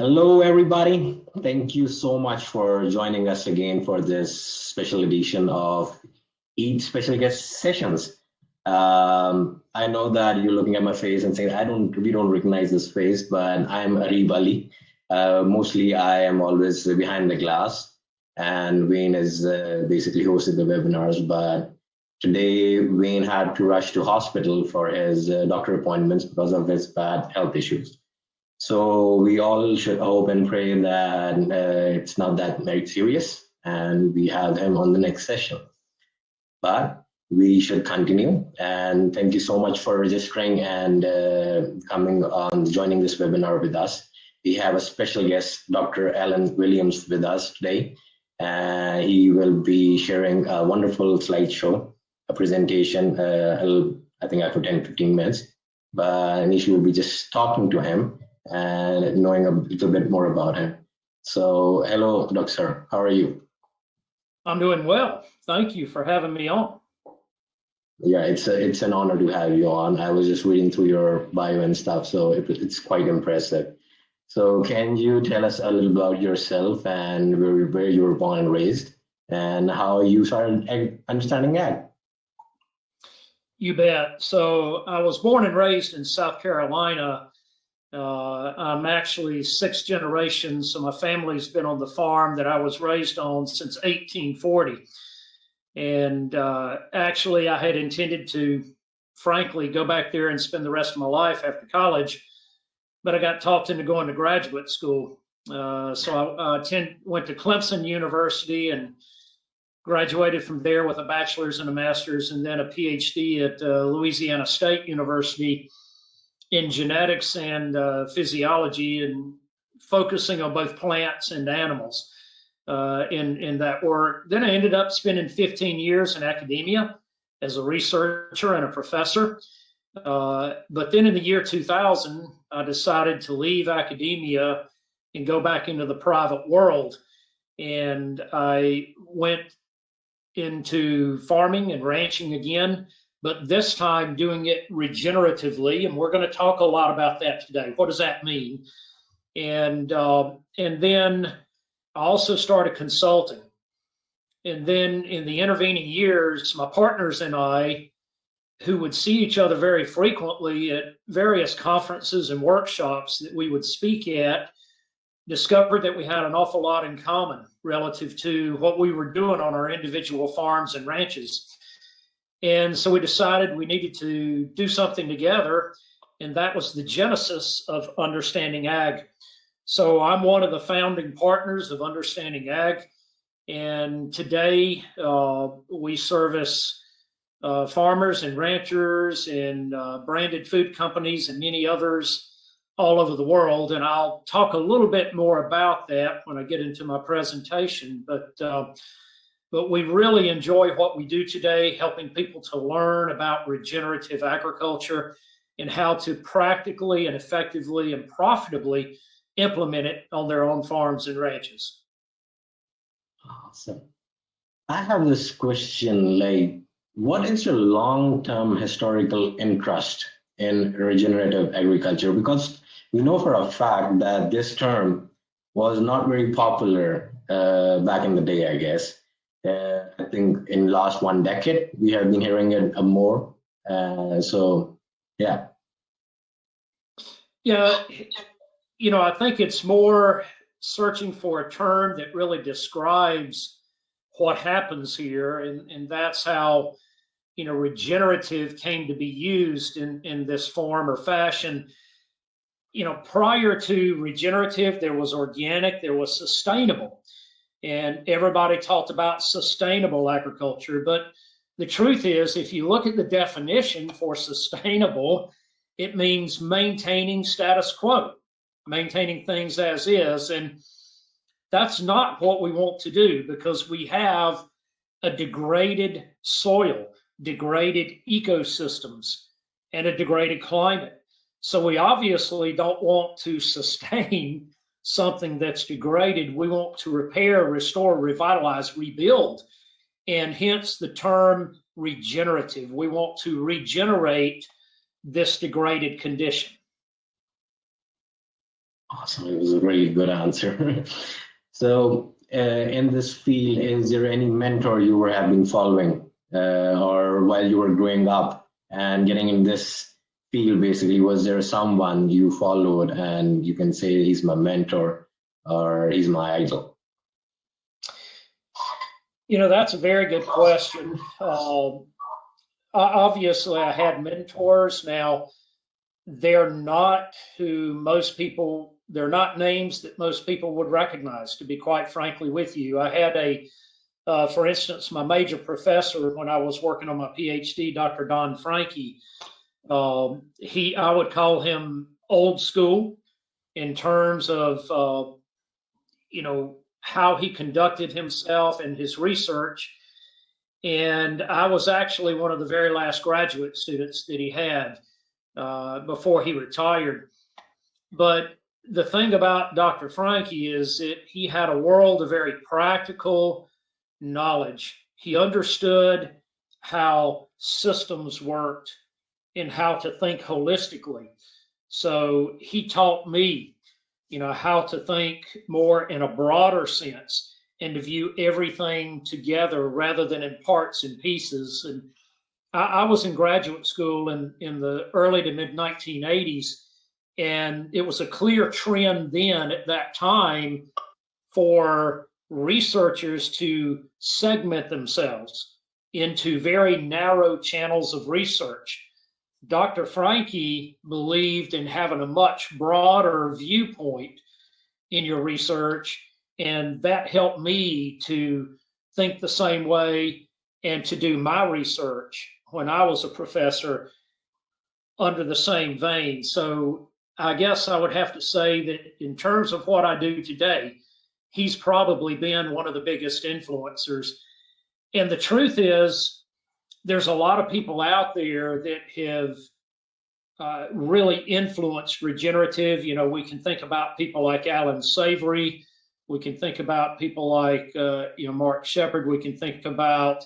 Hello, everybody. Thank you so much for joining us again for this special edition of Eat Special Guest Sessions. I know that you're looking at my face and saying, we don't recognize this face, but I'm Arib Ali. Mostly, I am always behind the glass, and Wayne is basically hosted the webinars. But today, Wayne had to rush to hospital for his doctor appointments because of his bad health issues. So we all should hope and pray that it's not that very serious and we have him on the next session. But we should continue. And thank you so much for registering and coming on, joining this webinar with us. We have a special guest, Dr. Alan Williams, with us today. He will be sharing a wonderful slideshow, a presentation, I think after 10, 15 minutes. But initially, we'll be just talking to him and knowing a little bit more about him. So, hello, Doctor. How are you? I'm doing well. Thank you for having me on. Yeah, it's an honor to have you on. I was just reading through your bio and stuff, so it's quite impressive. So, can you tell us a little about yourself and where you were born and raised, and how you started understanding ag? You bet. So I was born and raised in South Carolina. I'm actually sixth generation, so my family's been on the farm that I was raised on since 1840. And actually, I had intended to, frankly, go back there and spend the rest of my life after college, but I got talked into going to graduate school. So I went to Clemson University and graduated from there with a bachelor's and a master's, and then a PhD at Louisiana State University in genetics and physiology, and focusing on both plants and animals in that work. Then I ended up spending 15 years in academia as a researcher and a professor. But then in the year 2000, I decided to leave academia and go back into the private world. And I went into farming and ranching again, but this time doing it regeneratively. And we're going to talk a lot about that today. What does that mean? And then I also started consulting. And then in the intervening years, my partners and I, who would see each other very frequently at various conferences and workshops that we would speak at, discovered that we had an awful lot in common relative to what we were doing on our individual farms and ranches. And so we decided we needed to do something together, and that was the genesis of Understanding Ag. So I'm one of the founding partners of Understanding Ag, and today we service farmers and ranchers and branded food companies and many others all over the world. And I'll talk a little bit more about that when I get into my presentation. But we really enjoy what we do today, helping people to learn about regenerative agriculture and how to practically and effectively and profitably implement it on their own farms and ranches. Awesome. I have this question like, what is your long-term historical interest in regenerative agriculture? Because we know for a fact that this term was not very popular back in the day, I guess. I think in last one decade, we have been hearing it more. So, yeah. Yeah, I think it's more searching for a term that really describes what happens here. And that's how, regenerative came to be used in this form or fashion. Prior to regenerative, there was organic, there was sustainable, and everybody talked about sustainable agriculture. But the truth is, if you look at the definition for sustainable, it means maintaining status quo, maintaining things as is. And that's not what we want to do, because we have a degraded soil, degraded ecosystems, and a degraded climate. So we obviously don't want to sustain something that's degraded. We want to repair, restore, revitalize, rebuild, and hence the term regenerative. We want to regenerate this degraded condition. Awesome. It was a really good answer. So, in this field, is there any mentor you were have been following, or while you were growing up and getting in this field? Basically, was there someone you followed, and you can say he's my mentor or he's my idol? That's a very good question. Obviously, I had mentors. Now, they're not who most people, they're not names that most people would recognize, to be quite frankly with you. I had for instance, my major professor when I was working on my PhD, Dr. Don Franke. I would call him old school in terms of, how he conducted himself and his research. And I was actually one of the very last graduate students that he had before he retired. But the thing about Dr. Franke is that he had a world of very practical knowledge. He understood how systems worked and how to think holistically. So he taught me, how to think more in a broader sense and to view everything together rather than in parts and pieces. And I was in graduate school in the early to mid 1980s, and it was a clear trend then at that time for researchers to segment themselves into very narrow channels of research. Dr. Franke believed in having a much broader viewpoint in your research, and that helped me to think the same way and to do my research when I was a professor under the same vein. So I guess I would have to say that in terms of what I do today, he's probably been one of the biggest influencers. And the truth is, there's a lot of people out there that have really influenced regenerative. We can think about people like Alan Savory. We can think about people like Mark Shepard. We can think about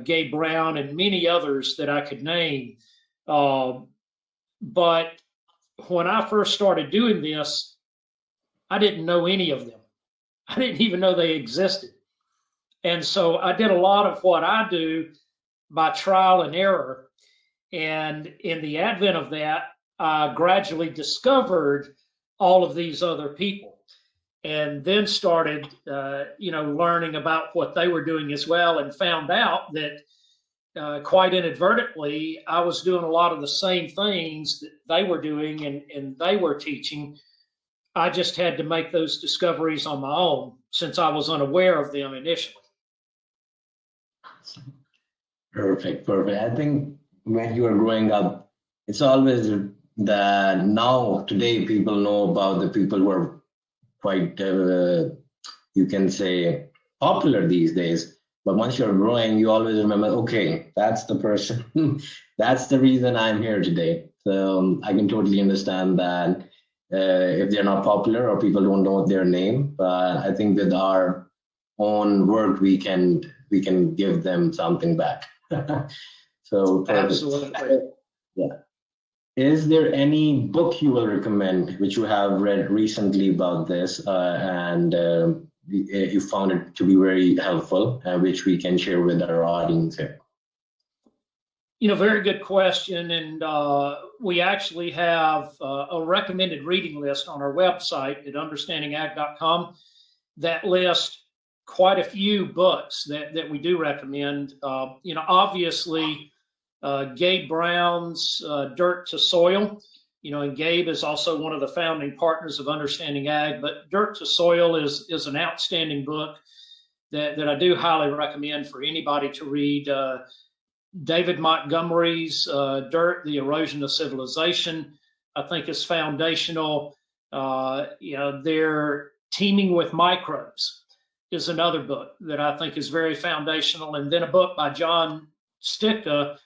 Gabe Brown and many others that I could name. But when I first started doing this, I didn't know any of them. I didn't even know they existed. And so I did a lot of what I do by trial and error. And in the advent of that, I gradually discovered all of these other people and then started, learning about what they were doing as well, and found out that quite inadvertently, I was doing a lot of the same things that they were doing and they were teaching. I just had to make those discoveries on my own since I was unaware of them initially. Perfect, perfect. I think when you are growing up, it's always that now today people know about the people who are quite, you can say, popular these days. But once you're growing, you always remember, okay, that's the person. That's the reason I'm here today. So I can totally understand that if they're not popular or people don't know their name. But I think with our own work, we can give them something back. So absolutely. Yeah. Is there any book you will recommend which you have read recently about this and you found it to be very helpful, which we can share with our audience here? Very good question. And we actually have a recommended reading list on our website at understandingag.com that lists quite a few books that we do recommend. Obviously, Gabe Brown's Dirt to Soil, and Gabe is also one of the founding partners of Understanding Ag, but Dirt to Soil is an outstanding book that I do highly recommend for anybody to read. David Montgomery's Dirt, The Erosion of Civilization, I think is foundational. They're Teaming with Microbes is another book that I think is very foundational. And then a book by John Sticka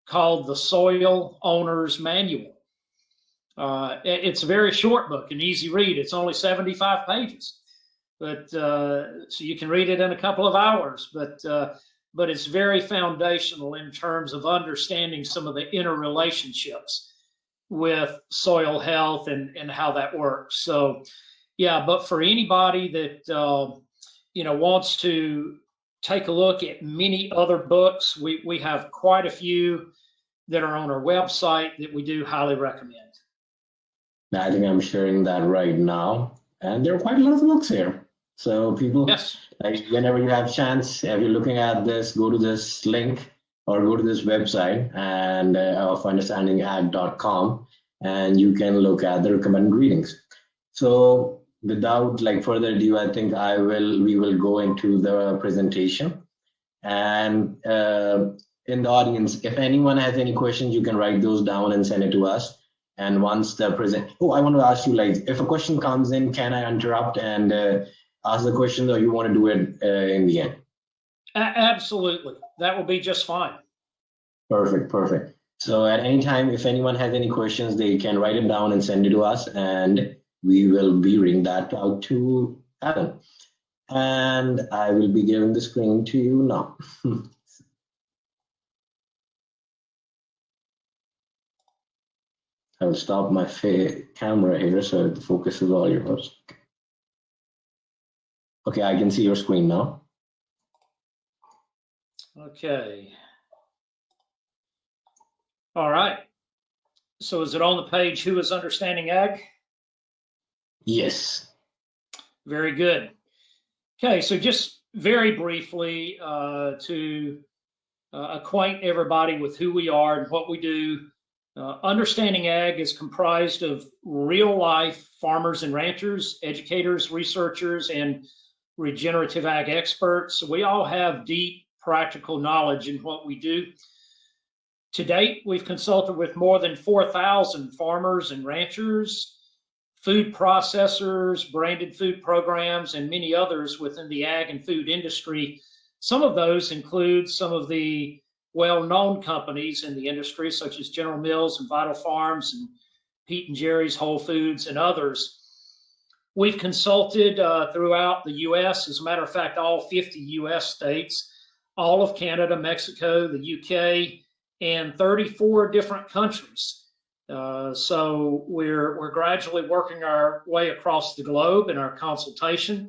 called The Soil Owner's Manual. It's a very short book, an easy read. It's only 75 pages, but so you can read it in a couple of hours. But it's very foundational in terms of understanding some of the interrelationships with soil health and how that works. So, yeah, but for anybody that wants to take a look at many other books, we have quite a few that are on our website that we do highly recommend. I think I'm sharing that right now, and there are quite a lot of books here. So people, Yes. like, whenever you have chance, if you're looking at this, go to this link or go to this website and of understandingag.com, and you can look at the recommended readings. So without like further ado, I think we will go into the presentation. And in the audience, if anyone has any questions, you can write those down and send it to us. And once the I want to ask you, like, if a question comes in, can I interrupt and ask the question, or you want to do it in the end? Absolutely. That will be just fine. Perfect. So at any time, if anyone has any questions, they can write it down and send it to us, and we will be reading that out to Adam. And I will be giving the screen to you now. I will stop my camera here so it focuses all yours. Okay, I can see your screen now. Okay. All right. So is it on the page, Who is Understanding Ag? Yes. Very good. Okay, so just very briefly to acquaint everybody with who we are and what we do. Understanding Ag is comprised of real-life farmers and ranchers, educators, researchers, and regenerative ag experts. We all have deep practical knowledge in what we do. To date, we've consulted with more than 4,000 farmers and ranchers, food processors, branded food programs, and many others within the ag and food industry. Some of those include some of the well-known companies in the industry, such as General Mills and Vital Farms and Pete and Jerry's, Whole Foods, and others. We've consulted throughout the U.S., as a matter of fact, all 50 U.S. states, all of Canada, Mexico, the UK, and 34 different countries. So we're gradually working our way across the globe in our consultation.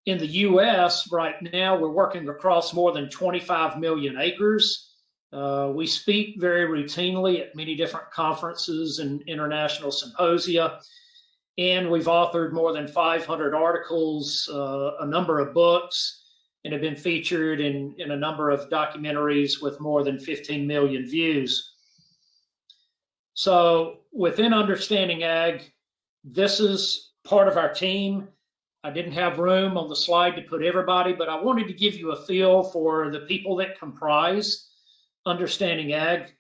In the U.S. right now, we're working across more than 25 million acres. We speak very routinely at many different conferences and international symposia, and we've authored more than 500 articles, a number of books, and have been featured in a number of documentaries with more than 15 million views. So within Understanding Ag, this is part of our team. I didn't have room on the slide to put everybody, but I wanted to give you a feel for the people that comprise Understanding Ag.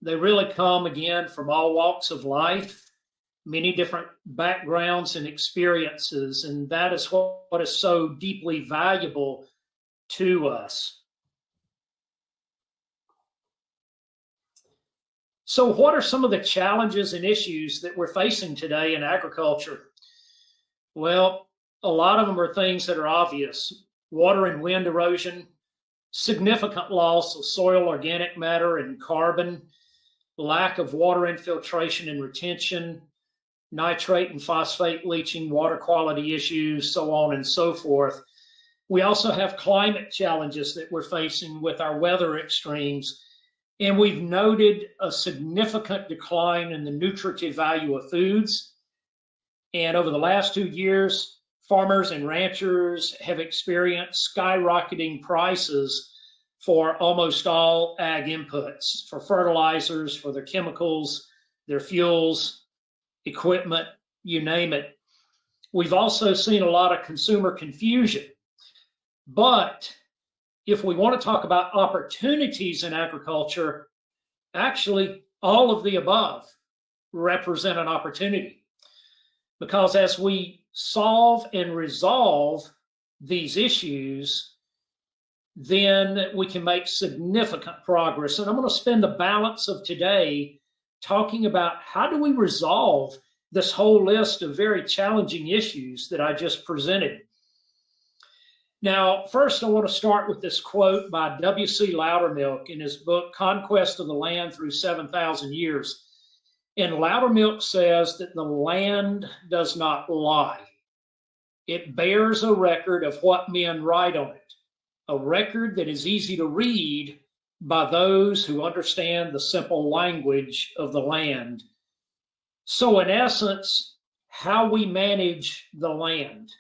They really come, again, from all walks of life, many different backgrounds and experiences, and that is what is so deeply valuable to us. So what are some of the challenges and issues that we're facing today in agriculture? Well, a lot of them are things that are obvious. Water and wind erosion, significant loss of soil organic matter and carbon, lack of water infiltration and retention, nitrate and phosphate leaching, water quality issues, so on and so forth. We also have climate challenges that we're facing with our weather extremes. And we've noted a significant decline in the nutritive value of foods. And over the last 2 years, farmers and ranchers have experienced skyrocketing prices for almost all ag inputs, for fertilizers, for their chemicals, their fuels, equipment, you name it. We've also seen a lot of consumer confusion. But if we want to talk about opportunities in agriculture, actually all of the above represent an opportunity. Because as we solve and resolve these issues, then we can make significant progress. And I'm going to spend the balance of today talking about how do we resolve this whole list of very challenging issues that I just presented. Now, first, I want to start with this quote by W.C. Loudermilk in his book, Conquest of the Land Through 7,000 Years. And Loudermilk says that the land does not lie. It bears a record of what men write on it, a record that is easy to read by those who understand the simple language of the land. So in essence, how we manage the land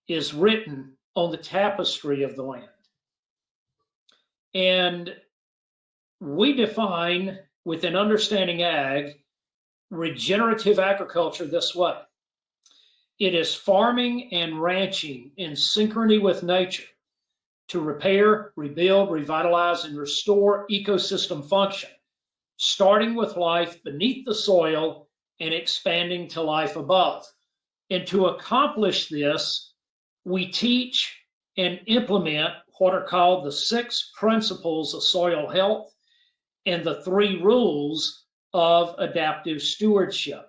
is written on the tapestry of the land. And we define within Understanding Ag regenerative agriculture this way. It is farming and ranching in synchrony with nature to repair, rebuild, revitalize, and restore ecosystem function, starting with life beneath the soil and expanding to life above. And to accomplish this, we teach and implement what are called the 6 principles of soil health and the 3 rules of adaptive stewardship.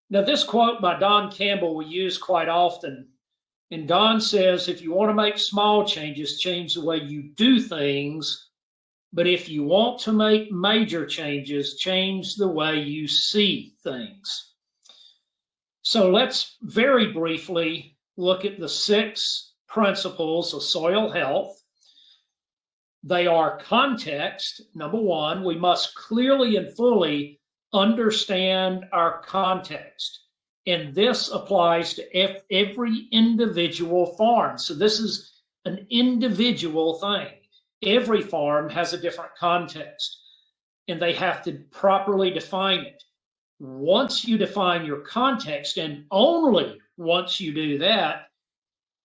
Now, this quote by Don Campbell we use quite often. And Don says, if you want to make small changes, change the way you do things. But if you want to make major changes, change the way you see things. So let's very briefly look at the 6 principles of soil health. They are context. Number 1, we must clearly and fully understand our context. And this applies to every individual farm. So this is an individual thing. Every farm has a different context, and they have to properly define it. Once you define your context, and only once you do that,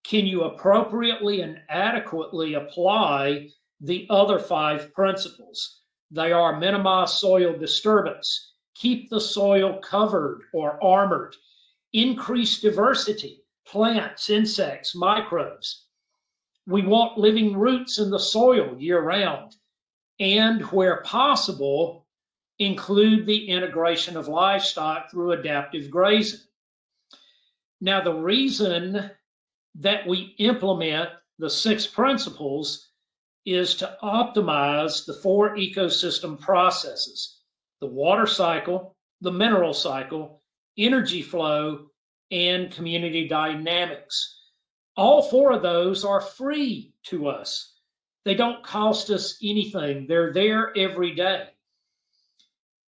can you appropriately and adequately apply the other 5 principles. They are minimize soil disturbance, keep the soil covered or armored, increase diversity, plants, insects, microbes. We want living roots in the soil year-round, and where possible, include the integration of livestock through adaptive grazing. Now, the reason that we implement the 6 principles is to optimize the 4 ecosystem processes: the water cycle, the mineral cycle, energy flow, and community dynamics. All 4 of those are free to us. They don't cost us anything. They're there every day.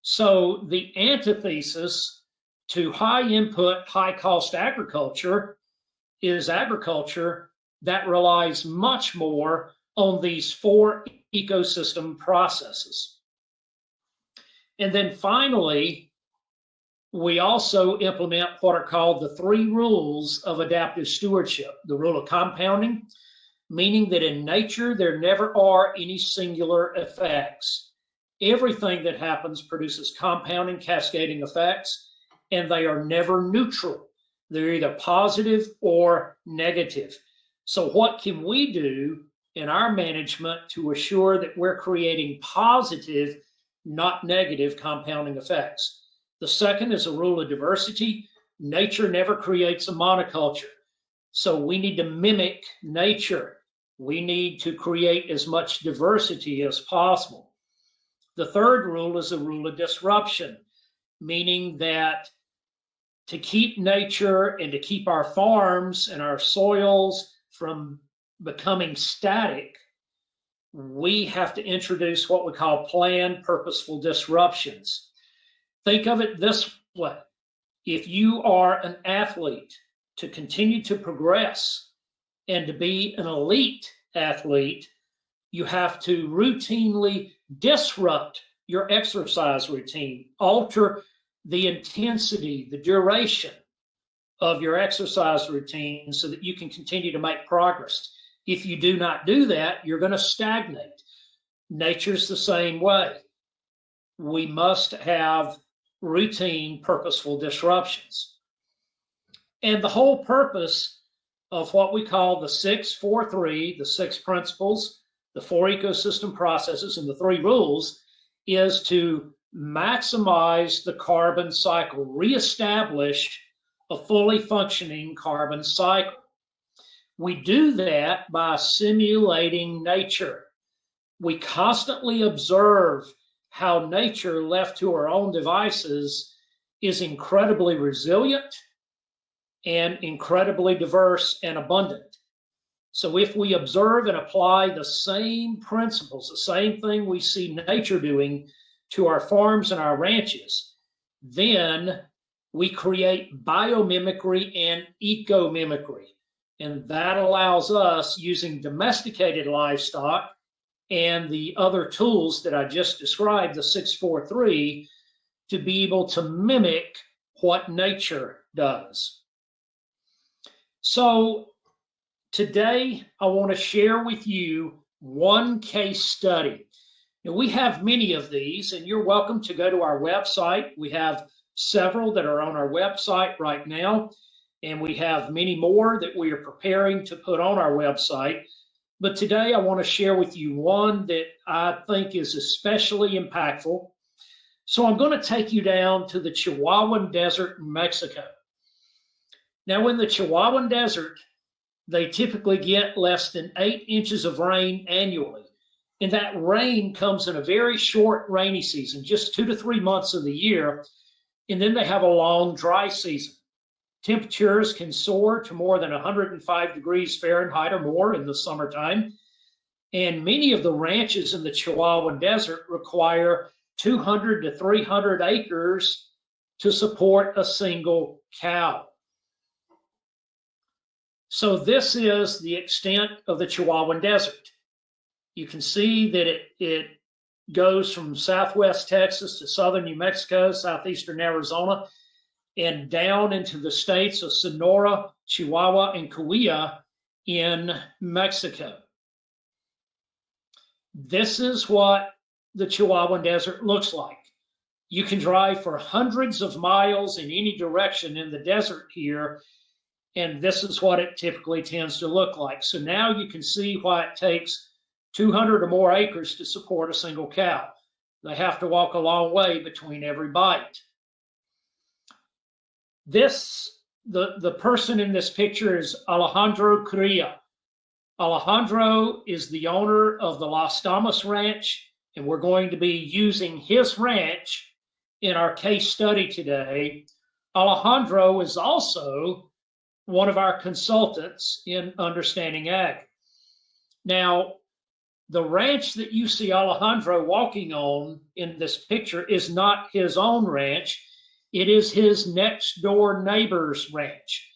So the antithesis to high input, high cost agriculture is agriculture that relies much more on these 4 ecosystem processes. And then finally, we also implement what are called the 3 rules of adaptive stewardship. The rule of compounding, meaning that in nature, there never are any singular effects. Everything that happens produces compounding, cascading effects, and they are never neutral. They're either positive or negative. So what can we do in our management to assure that we're creating positive, not negative compounding effects? The second is a rule of diversity. Nature never creates a monoculture. So we need to mimic nature. We need to create as much diversity as possible. The third rule is a rule of disruption, meaning that to keep nature and to keep our farms and our soils from becoming static, we have to introduce what we call planned purposeful disruptions. Think of it this way. If you are an athlete, to continue to progress and to be an elite athlete, you have to routinely disrupt your exercise routine, alter the intensity, the duration of your exercise routine so that you can continue to make progress. If you do not do that, you're going to stagnate. Nature's the same way. We must have routine, purposeful disruptions. And the whole purpose of what we call the 6-4-3, the 6 principles, the 4 ecosystem processes, and the 3 rules is to maximize the carbon cycle, reestablish a fully functioning carbon cycle. We do that by simulating nature. We constantly observe how nature, left to her own devices, is incredibly resilient and incredibly diverse and abundant. So if we observe and apply the same principles, the same thing we see nature doing to our farms and our ranches, then we create biomimicry and ecomimicry. And that allows us, using domesticated livestock and the other tools that I just described, the 643, to be able to mimic what nature does. So today, I want to share with you one case study. Now, we have many of these, and you're welcome to go to our website. We have several that are on our website right now, and we have many more that we are preparing to put on our website. But today, I want to share with you one that I think is especially impactful. So I'm going to take you down to the Chihuahuan Desert in Mexico. Now, in the Chihuahuan Desert, they typically get less than 8 inches of rain annually. And that rain comes in a very short rainy season, just 2 to 3 months of the year. And then they have a long dry season. Temperatures can soar to more than 105 degrees Fahrenheit or more in the summertime. And many of the ranches in the Chihuahuan Desert require 200 to 300 acres to support a single cow. So this is the extent of the Chihuahuan Desert. You can see that it goes from southwest Texas to southern New Mexico, southeastern Arizona, and down into the states of Sonora, Chihuahua, and Coahuila in Mexico. This is what the Chihuahuan Desert looks like. You can drive for hundreds of miles in any direction in the desert here, and this is what it typically tends to look like. So now you can see why it takes 200 or more acres to support a single cow. They have to walk a long way between every bite. The person in this picture is Alejandro Correa. Alejandro is the owner of the Las Damas Ranch, and we're going to be using his ranch in our case study today. Alejandro is also one of our consultants in Understanding Ag. Now, the ranch that you see Alejandro walking on in this picture is not his own ranch. It is his next door neighbor's ranch.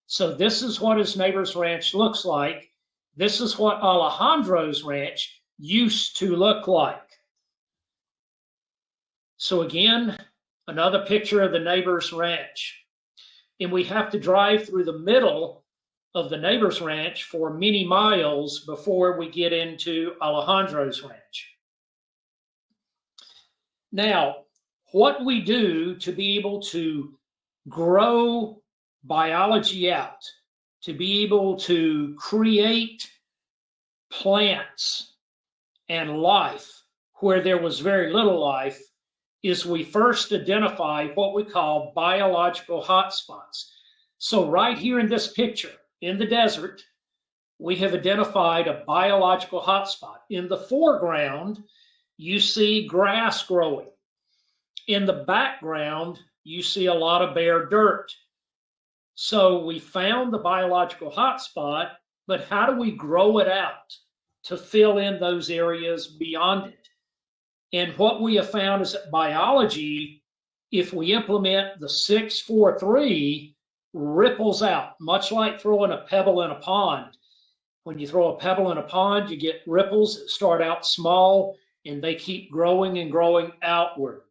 So this is what his neighbor's ranch looks like. This is what Alejandro's ranch used to look like. So again, another picture of the neighbor's ranch. And we have to drive through the middle of the neighbor's ranch for many miles before we get into Alejandro's ranch. Now, what we do to be able to grow biology out, to be able to create plants and life where there was very little life, is we first identify what we call biological hotspots. So right here in this picture, in the desert, we have identified a biological hotspot. In the foreground, you see grass growing. In the background, you see a lot of bare dirt. So we found the biological hotspot, but how do we grow it out to fill in those areas beyond it? And what we have found is that biology, if we implement the 643, ripples out, much like throwing a pebble in a pond. When you throw a pebble in a pond, you get ripples that start out small and they keep growing and growing outward.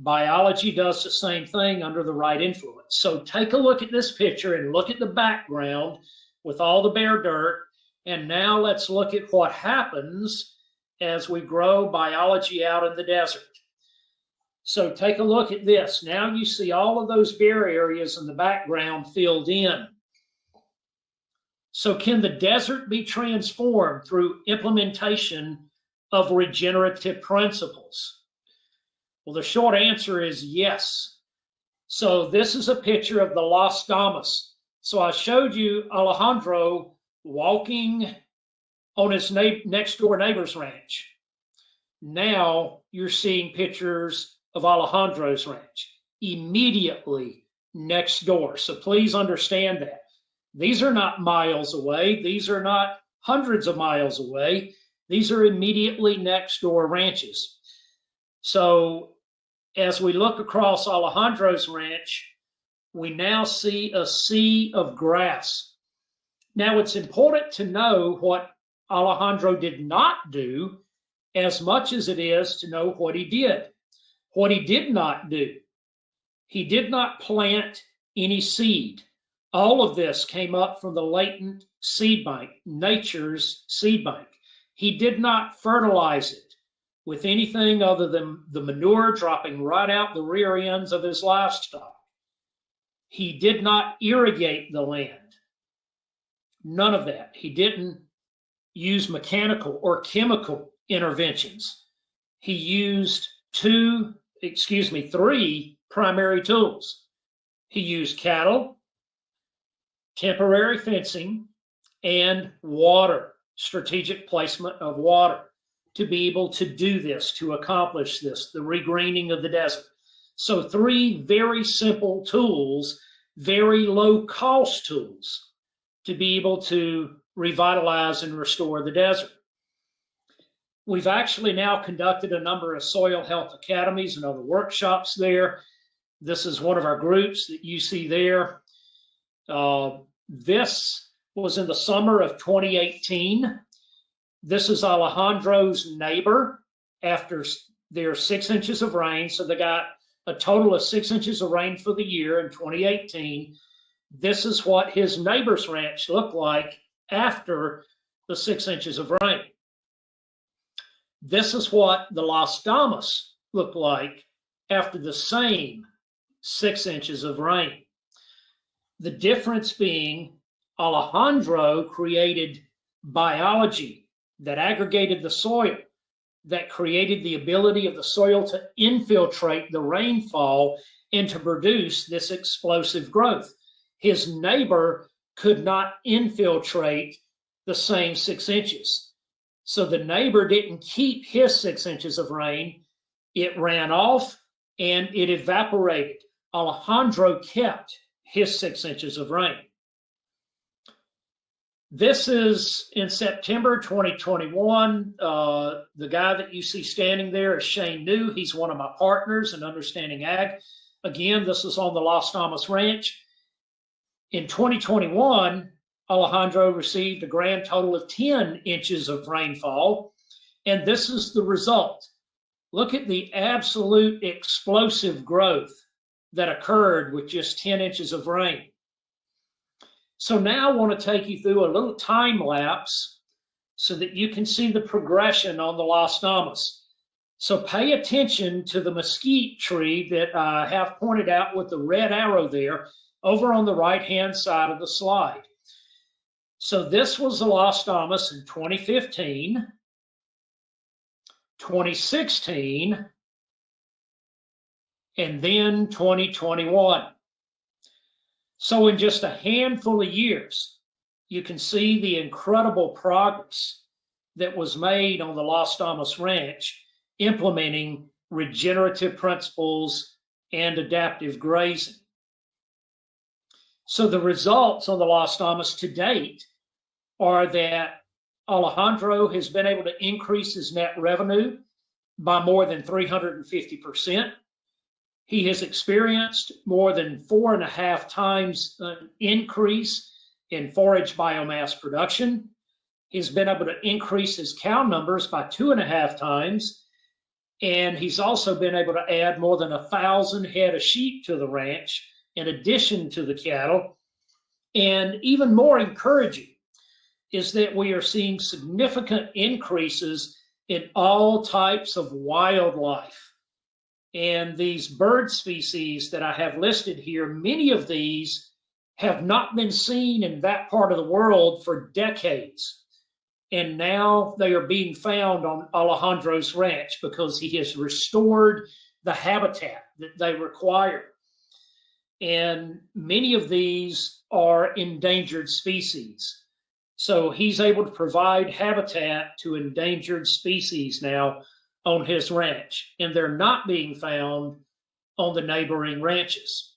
Biology does the same thing under the right influence. So take a look at this picture and look at the background with all the bare dirt. And now let's look at what happens as we grow biology out in the desert. So take a look at this. Now you see all of those bare areas in the background filled in. So can the desert be transformed through implementation of regenerative principles? Well, the short answer is yes. So this is a picture of the Las Damas. So I showed you Alejandro walking on his next door neighbor's ranch. Now you're seeing pictures of Alejandro's ranch immediately next door. So please understand that. These are not miles away. These are not hundreds of miles away. These are immediately next door ranches. So as we look across Alejandro's ranch, we now see a sea of grass. Now it's important to know what Alejandro did not do as much as it is to know what he did. What he did not do, he did not plant any seed. All of this came up from the latent seed bank, nature's seed bank. He did not fertilize it with anything other than the manure dropping right out the rear ends of his livestock. He did not irrigate the land. None of that. He didn't use mechanical or chemical interventions. He used three primary tools. He used cattle, temporary fencing, and water, strategic placement of water to be able to do this, to accomplish this, the regreening of the desert. So three very simple tools, very low cost tools to be able to revitalize and restore the desert. We've actually now conducted a number of soil health academies and other workshops there. This is one of our groups that you see there. This was in the summer of 2018. This is Alejandro's neighbor after their 6 inches of rain. So they got a total of 6 inches of rain for the year in 2018. This is what his neighbor's ranch looked like after the 6 inches of rain. This is what the Las Damas looked like after the same 6 inches of rain. The difference being Alejandro created biology that aggregated the soil, that created the ability of the soil to infiltrate the rainfall and to produce this explosive growth. His neighbor could not infiltrate the same 6 inches. So the neighbor didn't keep his 6 inches of rain. It ran off and it evaporated. Alejandro kept his 6 inches of rain. This is in September 2021. The guy that you see standing there is Shane New. He's one of my partners in Understanding Ag. Again, this is on the Las Damas Ranch. In 2021, Alejandro received a grand total of 10 inches of rainfall, and this is the result. Look at the absolute explosive growth that occurred with just 10 inches of rain. So now I want to take you through a little time lapse so that you can see the progression on the Las Damas. So pay attention to the mesquite tree that I have pointed out with the red arrow there over on the right-hand side of the slide. So this was the Las Damas in 2015, 2016, and then 2021. So in just a handful of years, you can see the incredible progress that was made on the Las Damas Ranch implementing regenerative principles and adaptive grazing. So the results on the Las Damas to date are that Alejandro has been able to increase his net revenue by more than 350%. He has experienced more than 4.5 times an increase in forage biomass production. He's been able to increase his cow numbers by 2.5 times. And he's also been able to add more than 1,000 head of sheep to the ranch in addition to the cattle. And even more encouraging is that we are seeing significant increases in all types of wildlife. And these bird species that I have listed here, many of these have not been seen in that part of the world for decades. And now they are being found on Alejandro's ranch because he has restored the habitat that they require. And many of these are endangered species. So he's able to provide habitat to endangered species now on his ranch, and they're not being found on the neighboring ranches.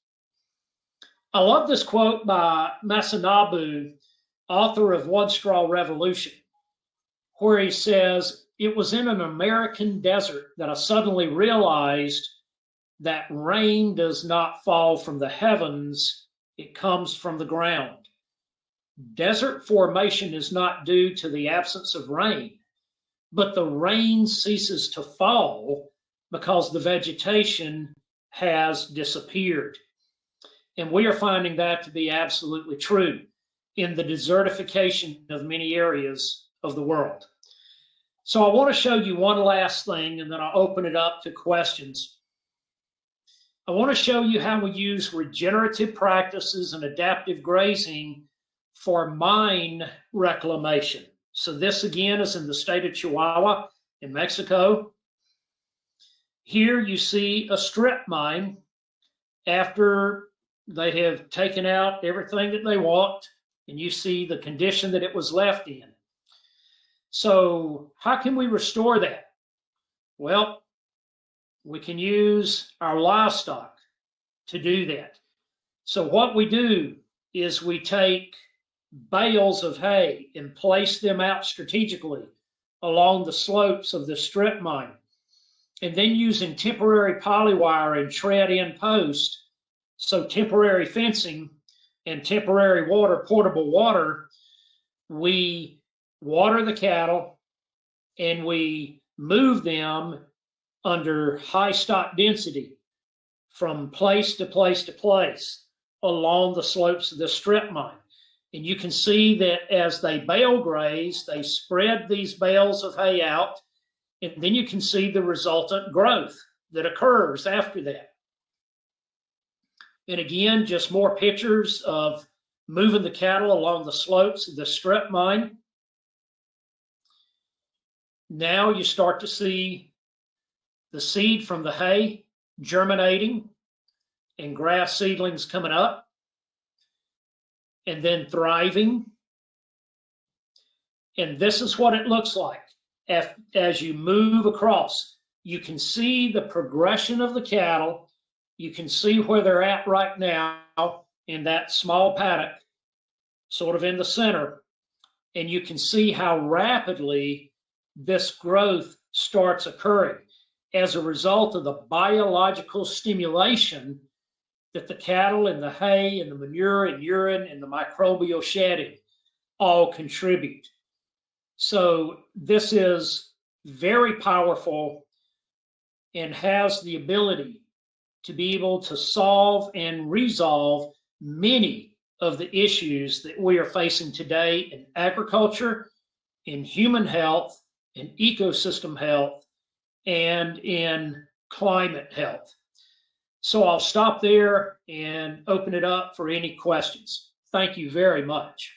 I love this quote by Masanabu, author of One Straw Revolution, where he says, "It was in an American desert that I suddenly realized that rain does not fall from the heavens, it comes from the ground. Desert formation is not due to the absence of rain, but the rain ceases to fall because the vegetation has disappeared." And we are finding that to be absolutely true in the desertification of many areas of the world. So I want to show you one last thing, and then I'll open it up to questions. I want to show you how we use regenerative practices and adaptive grazing for mine reclamation. So this again is in the state of Chihuahua in Mexico. Here you see a strip mine after they have taken out everything that they want, and you see the condition that it was left in. So how can we restore that? Well, we can use our livestock to do that. So what we do is we take bales of hay and place them out strategically along the slopes of the strip mine. And then using temporary polywire and tread-in post, so temporary fencing and temporary water, portable water, we water the cattle and we move them under high stock density from place to place to place along the slopes of the strip mine. And you can see that as they bale graze, they spread these bales of hay out, and then you can see the resultant growth that occurs after that. And again, just more pictures of moving the cattle along the slopes of the strip mine. Now you start to see the seed from the hay germinating and grass seedlings coming up and then thriving. And this is what it looks like as you move across. You can see the progression of the cattle. You can see where they're at right now in that small paddock, sort of in the center. And you can see how rapidly this growth starts occurring as a result of the biological stimulation that the cattle and the hay and the manure and urine and the microbial shedding all contribute. So this is very powerful and has the ability to be able to solve and resolve many of the issues that we are facing today in agriculture, in human health, in ecosystem health, and in climate health. So I'll stop there and open it up for any questions. Thank you very much.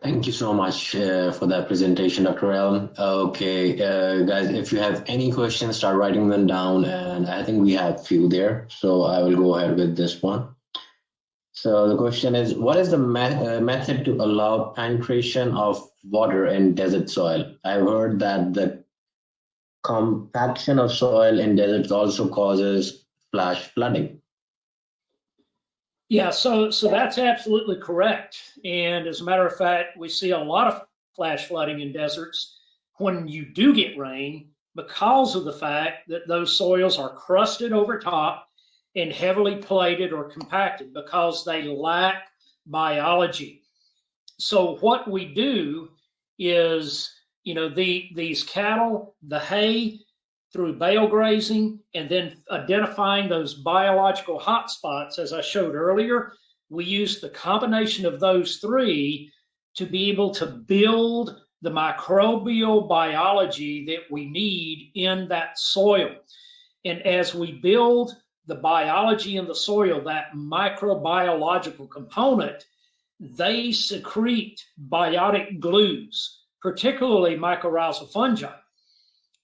Thank you so much for that presentation, Dr. Elm. Okay, guys, if you have any questions, start writing them down, and I think we have a few there, so I will go ahead with this one. So the question is, what is the method to allow penetration of water in desert soil? I've heard that the compaction of soil in deserts also causes flash flooding. Yeah, so that's absolutely correct. And as a matter of fact, we see a lot of flash flooding in deserts when you do get rain because of the fact that those soils are crusted over top and heavily plated or compacted because they lack biology. So what we do is, these cattle, the hay, through bale grazing, and then identifying those biological hotspots, as I showed earlier, we use the combination of those three to be able to build the microbial biology that we need in that soil. And as we build the biology in the soil, that microbiological component, they secrete biotic glues, particularly mycorrhizal fungi.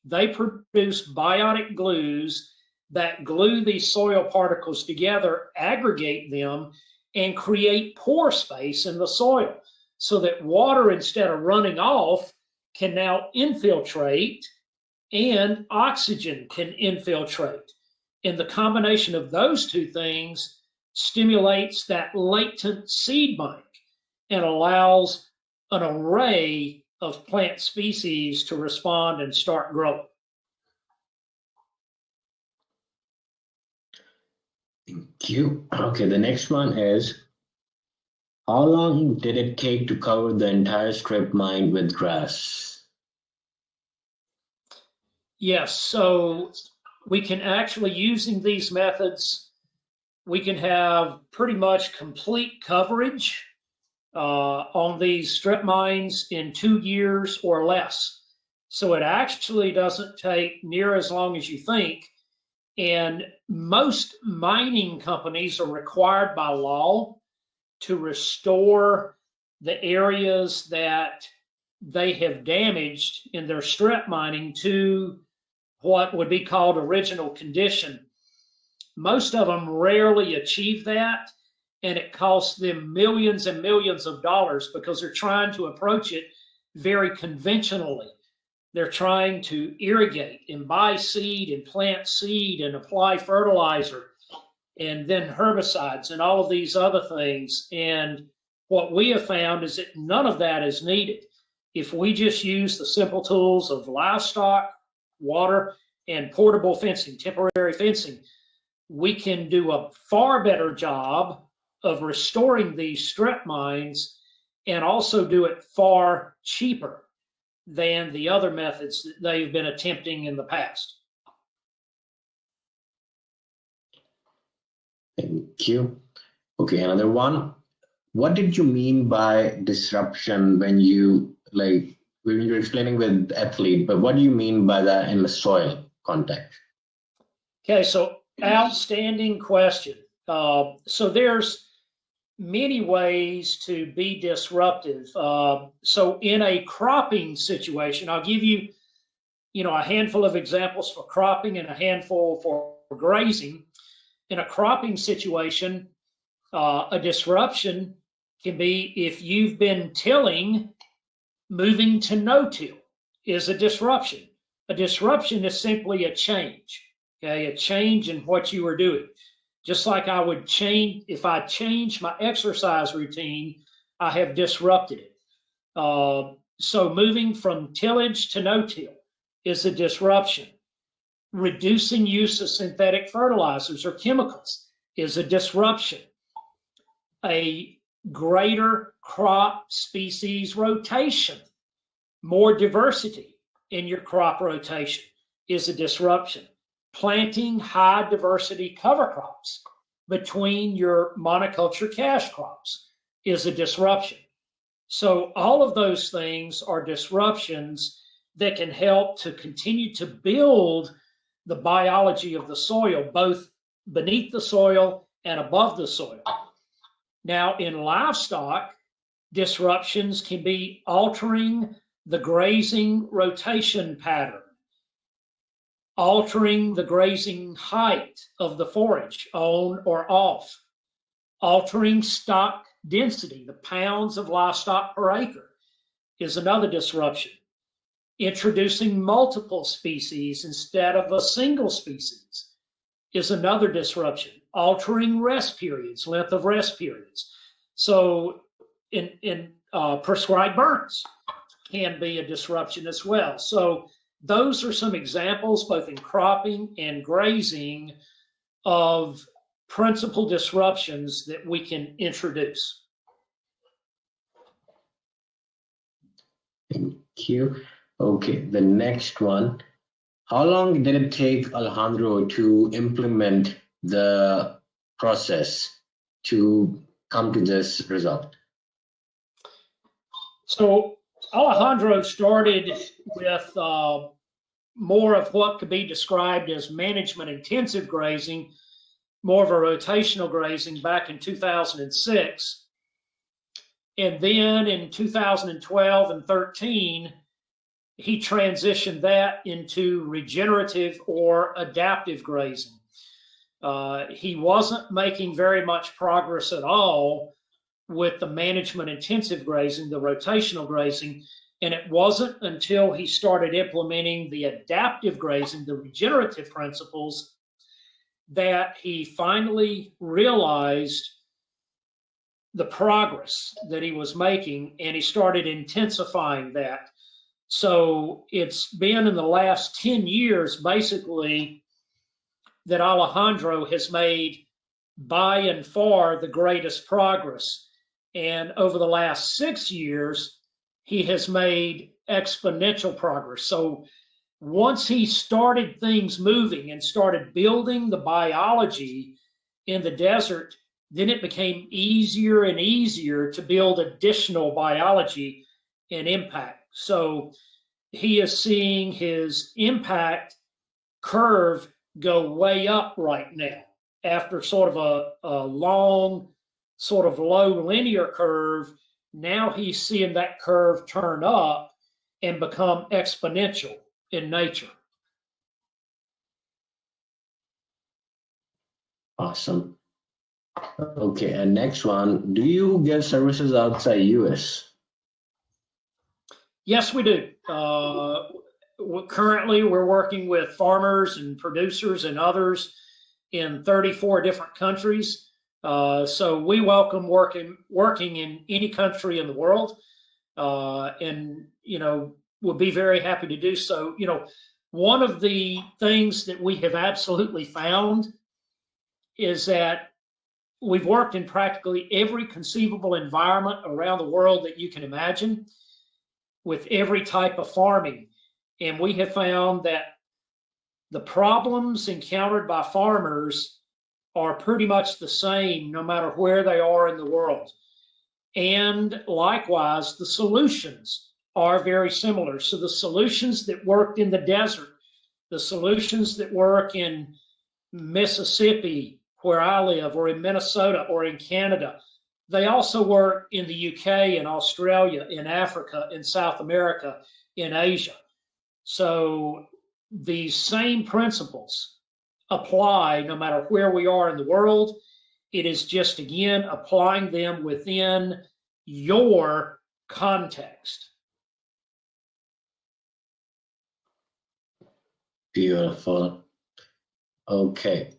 They produce biotic glues that glue these soil particles together, aggregate them, and create pore space in the soil so that water, instead of running off, can now infiltrate and oxygen can infiltrate. And the combination of those two things stimulates that latent seed bank and allows an array of plant species to respond and start growing. Thank you. Okay, the next one is, how long did it take to cover the entire strip mine with grass? Yes, so we can actually, using these methods, we can have pretty much complete coverage on these strip mines in 2 years or less. So it actually doesn't take near as long as you think. And most mining companies are required by law to restore the areas that they have damaged in their strip mining to what would be called original condition. Most of them rarely achieve that, and it costs them millions and millions of dollars because they're trying to approach it very conventionally. They're trying to irrigate and buy seed and plant seed and apply fertilizer and then herbicides and all of these other things. And what we have found is that none of that is needed. If we just use the simple tools of livestock, water, and portable fencing, temporary fencing, we can do a far better job of restoring these strip mines and also do it far cheaper than the other methods that they've been attempting in the past. Thank you. Okay, another one. What did you mean by disruption when you're explaining with athlete, but what do you mean by that in the soil context? Okay, so outstanding question. So there's many ways to be disruptive. So in a cropping situation, I'll give you, a handful of examples for cropping and a handful for grazing. In a cropping situation, a disruption can be if you've been tilling, moving to no-till is a disruption. A disruption is simply a change, okay? A change in what you are doing. Just like I would change, if I change my exercise routine, I have disrupted it. So moving from tillage to no-till is a disruption. Reducing use of synthetic fertilizers or chemicals is a disruption. A greater crop species rotation, more diversity in your crop rotation is a disruption. Planting high diversity cover crops between your monoculture cash crops is a disruption. So all of those things are disruptions that can help to continue to build the biology of the soil, both beneath the soil and above the soil. Now, in livestock, disruptions can be altering the grazing rotation pattern, altering the grazing height of the forage on or off, altering stock density, the pounds of livestock per acre is another disruption. Introducing multiple species instead of a single species is another disruption. Altering rest periods, length of rest periods. So in prescribed burns can be a disruption as well. So those are some examples, both in cropping and grazing, of principal disruptions that we can introduce. Thank you. Okay, the next one. How long did it take Alejandro to implement the process to come to this result? So Alejandro started with more of what could be described as management intensive grazing, more of a rotational grazing back in 2006. And then in 2012 and 13, he transitioned that into regenerative or adaptive grazing. He wasn't making very much progress at all with the management intensive grazing, the rotational grazing, And it wasn't until he started implementing the adaptive grazing, the regenerative principles, that he finally realized the progress that he was making, and he started intensifying that. So it's been in the last 10 years, basically, that Alejandro has made by and far the greatest progress. And over the last 6 years, he has made exponential progress. So once he started things moving and started building the biology in the desert, then it became easier and easier to build additional biology and impact. So he is seeing his impact curve go way up right now after sort of a long, sort of low linear curve. Now he's seeing that curve turn up and become exponential in nature. Awesome. Okay, and next one, do you give services outside US? Yes, we do. Currently, we're working with farmers and producers and others in 34 different countries. So we welcome working in any country in the world, and we'll be very happy to do so. One of the things that we have absolutely found is that we've worked in practically every conceivable environment around the world that you can imagine, with every type of farming. And we have found that the problems encountered by farmers are pretty much the same no matter where they are in the world. And likewise, the solutions are very similar. So the solutions that worked in the desert, the solutions that work in Mississippi, where I live, or in Minnesota, or in Canada, they also work in the UK, in Australia, in Africa, in South America, in Asia. So these same principles apply no matter where we are in the world. It is just, again, applying them within your context. Beautiful. Okay.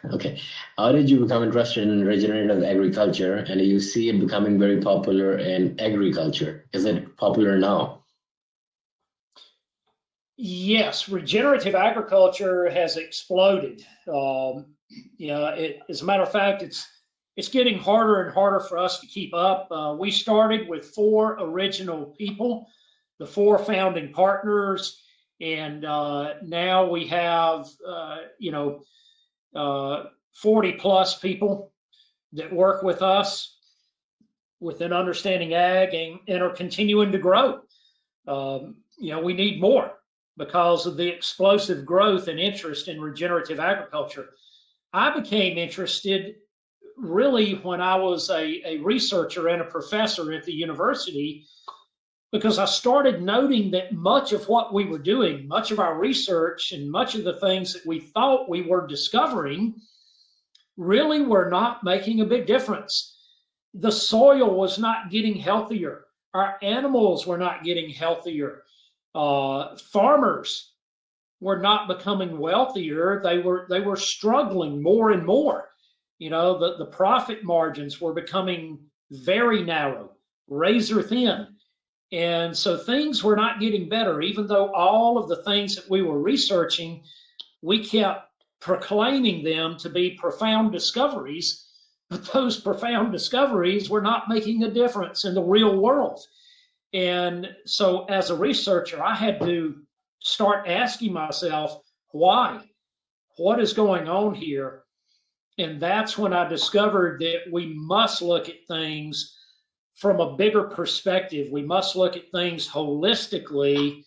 Okay. How did you become interested in regenerative agriculture, and you see it becoming very popular in agriculture? Is it popular now? Yes, regenerative agriculture has exploded. As a matter of fact, it's getting harder and harder for us to keep up. We started with 4 original people, the 4 founding partners, and now we have 40 plus people that work with us within Understanding Ag, and are continuing to grow. We need more because of the explosive growth and interest in regenerative agriculture. I became interested really when I was a researcher and a professor at the university, because I started noting that much of what we were doing, much of our research and much of the things that we thought we were discovering really were not making a big difference. The soil was not getting healthier. Our animals were not getting healthier. Farmers were not becoming wealthier. They were struggling more and more. The profit margins were becoming very narrow, razor thin. And so things were not getting better, even though all of the things that we were researching, we kept proclaiming them to be profound discoveries, but those profound discoveries were not making a difference in the real world. And so as a researcher, I had to start asking myself, why? What is going on here? And that's when I discovered that we must look at things from a bigger perspective. We must look at things holistically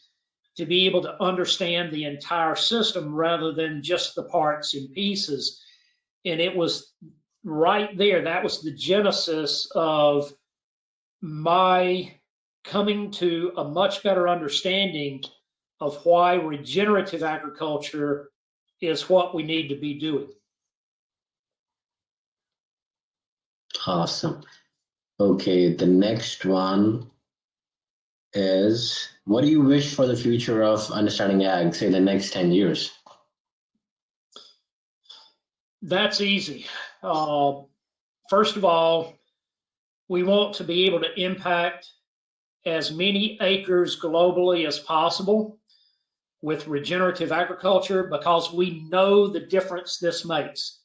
to be able to understand the entire system rather than just the parts and pieces. And it was right there. That was the genesis of my coming to a much better understanding of why regenerative agriculture is what we need to be doing. Awesome. Okay, the next one is, what do you wish for the future of understanding ag, say the next 10 years? That's easy. First of all, we want to be able to impact as many acres globally as possible with regenerative agriculture because we know the difference this makes.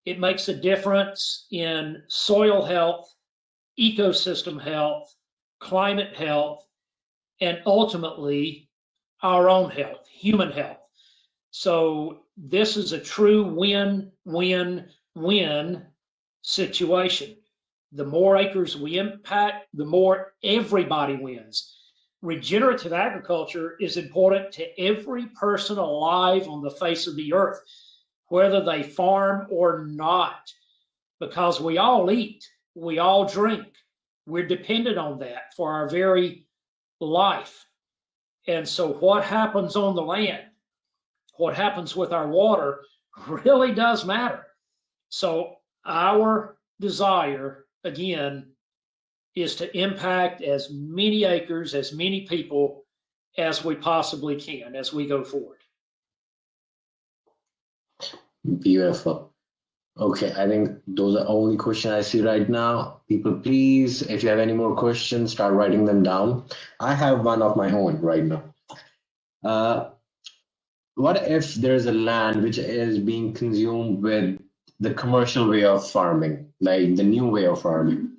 It makes a difference in soil health, ecosystem health, climate health, and ultimately our own health, human health. So this is a true win-win-win situation. The more acres we impact, the more everybody wins. Regenerative agriculture is important to every person alive on the face of the earth, whether they farm or not, because we all eat, we all drink. We're dependent on that for our very life. And so, what happens on the land, what happens with our water, really does matter. So, our desire, again, is to impact as many acres, as many people as we possibly can as we go forward. Beautiful. Okay, I think those are only questions I see right now. People, please, if you have any more questions, start writing them down. I have one of my own right now. What if there's a land which is being consumed with the commercial way of farming, like the new way of farming,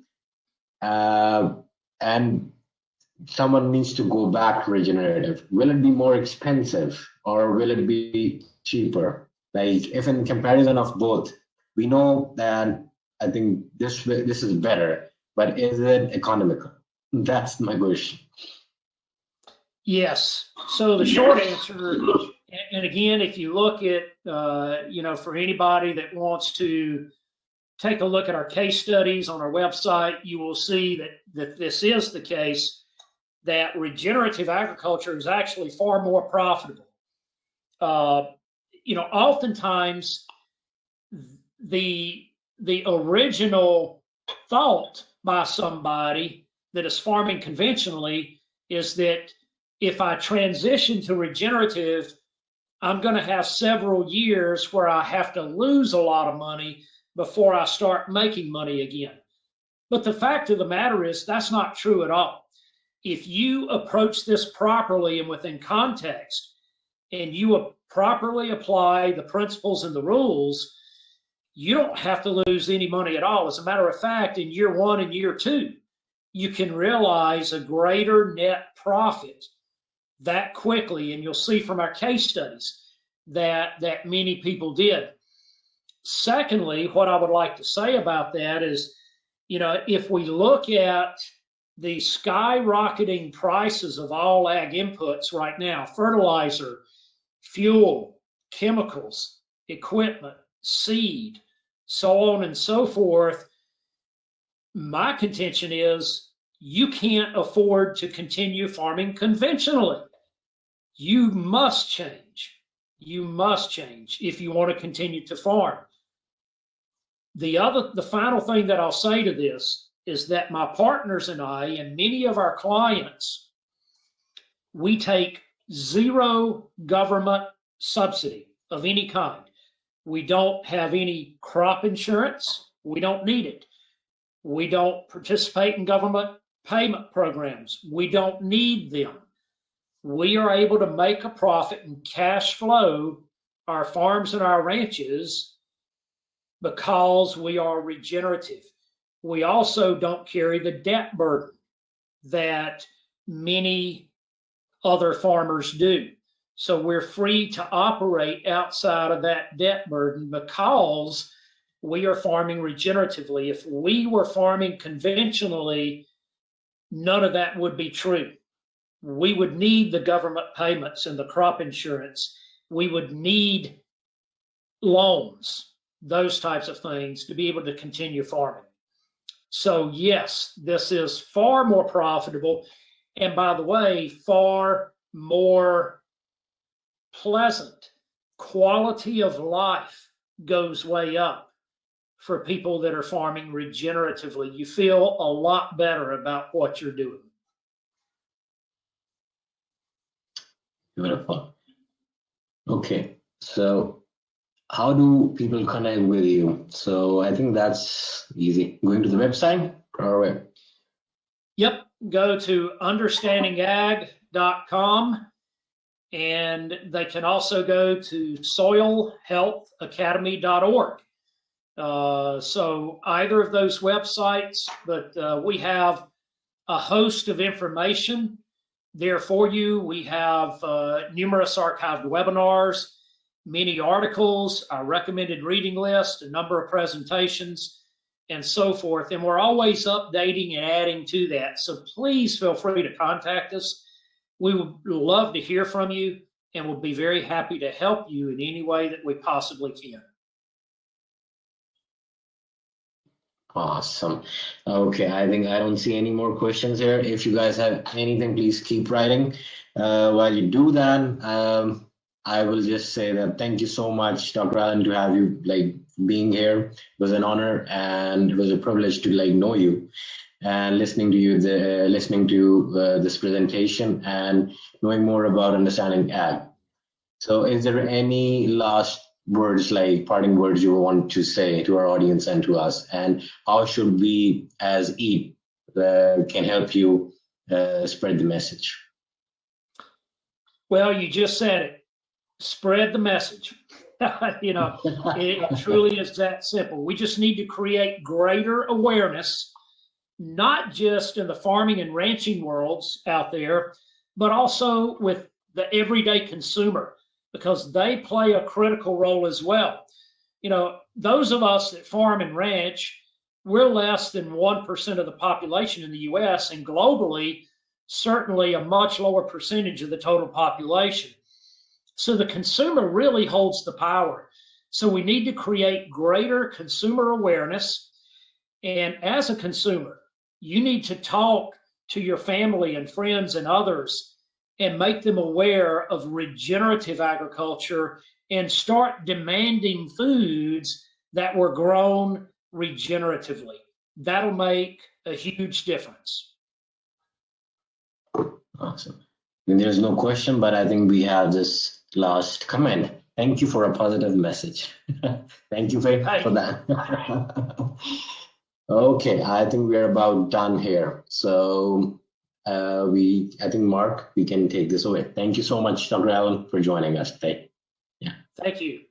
and someone needs to go back to regenerative? Will it be more expensive or will it be cheaper? Like, if in comparison of both, we know that I think this is better, but is it economical? That's my question. Yes. So the short answer, and again, if you look at, for anybody that wants to take a look at our case studies on our website, you will see that this is the case, that regenerative agriculture is actually far more profitable. Oftentimes the original thought by somebody that is farming conventionally is that if I transition to regenerative, I'm going to have several years where I have to lose a lot of money before I start making money again. But the fact of the matter is, that's not true at all. If you approach this properly and within context, and you properly apply the principles and the rules, you don't have to lose any money at all. As a matter of fact, in year one and year two, you can realize a greater net profit that quickly. And you'll see from our case studies that many people did. Secondly, what I would like to say about that is, if we look at the skyrocketing prices of all ag inputs right now, fertilizer, fuel, chemicals, equipment, seed, so on and so forth, my contention is you can't afford to continue farming conventionally. You must change. You must change if you want to continue to farm. The final thing that I'll say to this is that my partners and I, and many of our clients, we take zero government subsidy of any kind. We don't have any crop insurance. We don't need it. We don't participate in government payment programs. We don't need them. We are able to make a profit and cash flow our farms and our ranches because we are regenerative. We also don't carry the debt burden that many other farmers do. So we're free to operate outside of that debt burden because we are farming regeneratively. If we were farming conventionally, none of that would be true. We would need the government payments and the crop insurance. We would need loans, those types of things, to be able to continue farming. So yes, this is far more profitable. And by the way, far more pleasant. Quality of life goes way up. for people that are farming regeneratively. You feel a lot better about what you're doing. Beautiful. Okay, so how do people connect with you? So I think that's easy. Going to the website or where? Yep, go to understandingag.com, and they can also go to soilhealthacademy.org. So either of those websites, but we have a host of information there for you. We have numerous archived webinars, many articles, our recommended reading list, a number of presentations, and so forth. And we're always updating and adding to that. So please feel free to contact us. We would love to hear from you, and we'll be very happy to help you in any way that we possibly can. Awesome. Okay, I think I don't see any more questions here. If you guys have anything, please keep writing. While you do that, I will just say that thank you so much, Dr. Allen, to have you being here. It was an honor and it was a privilege to know you and listening to you, this presentation and knowing more about understanding ag. So is there any last words, parting words you want to say to our audience and to us, and how should we as EAT can help you spread the message? Well, you just said it. Spread the message. It truly is that simple. We just need to create greater awareness, not just in the farming and ranching worlds out there, but also with the everyday consumer, because they play a critical role as well. Those of us that farm and ranch, we're less than 1% of the population in the US, and globally, certainly a much lower percentage of the total population. So the consumer really holds the power. So we need to create greater consumer awareness. And as a consumer, you need to talk to your family and friends and others and make them aware of regenerative agriculture and start demanding foods that were grown regeneratively. That'll make a huge difference. Awesome. There's no question, but I think we have this last comment. Thank you for a positive message. Thank you for that. Okay, I think we're about done here. So I think Mark, we can take this away. Thank you so much, Dr. Allen, for joining us today. Yeah. Thank you.